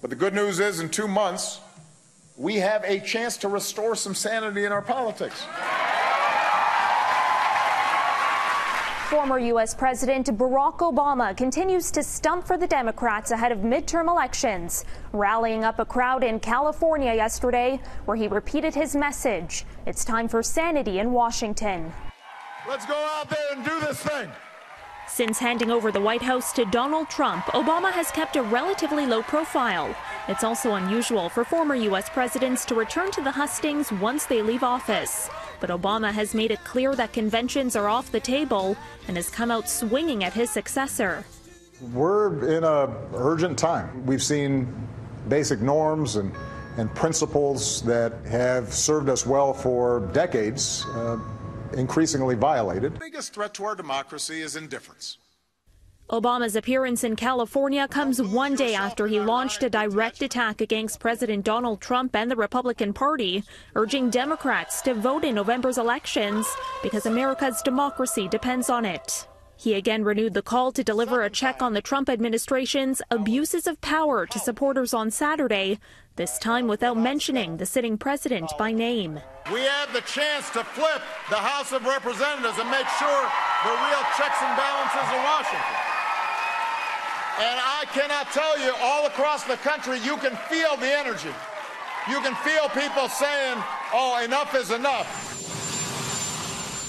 But the good news is, in 2 months, we have a chance to restore some sanity in our politics. Former U.S. President Barack Obama continues to stump for the Democrats ahead of midterm elections, rallying up a crowd in California yesterday where he repeated his message. It's time for sanity in Washington. Let's go out there and do this thing. Since handing over the White House to Donald Trump, Obama has kept a relatively low profile. It's also unusual for former U.S. presidents to return to the hustings once they leave office. But Obama has made it clear that conventions are off the table and has come out swinging at his successor. We're in an urgent time. We've seen basic norms and principles that have served us well for decades increasingly violated. The biggest threat to our democracy is indifference. Obama's appearance in California comes one day after he launched a direct attack against President Donald Trump and the Republican Party, urging Democrats to vote in November's elections because America's democracy depends on it. He again renewed the call to deliver a check on the Trump administration's abuses of power to supporters on Saturday, this time without mentioning the sitting president by name. We have the chance to flip the House of Representatives and make sure the real checks and balances in Washington. And I cannot tell you, all across the country, you can feel the energy. You can feel people saying, oh, enough is enough.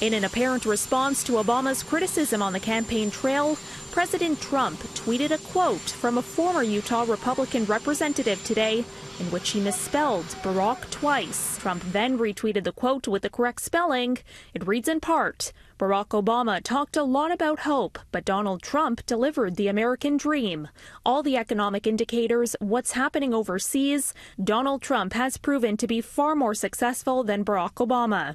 In an apparent response to Obama's criticism on the campaign trail, President Trump tweeted a quote from a former Utah Republican representative today in which he misspelled Barack twice. Trump then retweeted the quote with the correct spelling. It reads in part, Barack Obama talked a lot about hope, but Donald Trump delivered the American dream. All the economic indicators, what's happening overseas, Donald Trump has proven to be far more successful than Barack Obama.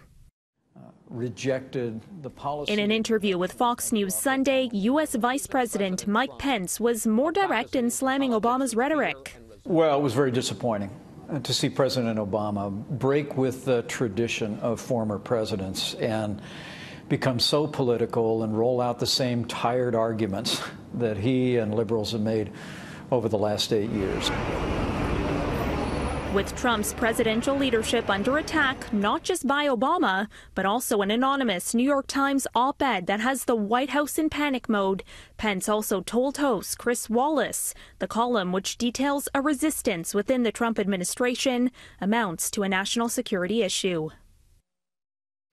Rejected the policy. In an interview with Fox News Sunday, U.S. Vice President Mike Pence was more direct in slamming Obama's rhetoric. Well, it was very disappointing to see President Obama break with the tradition of former presidents and become so political and roll out the same tired arguments that he and liberals have made over the last 8 years. With Trump's presidential leadership under attack, not just by Obama, but also an anonymous New York Times op-ed that has the White House in panic mode, Pence also told host Chris Wallace the column, which details a resistance within the Trump administration, amounts to a national security issue.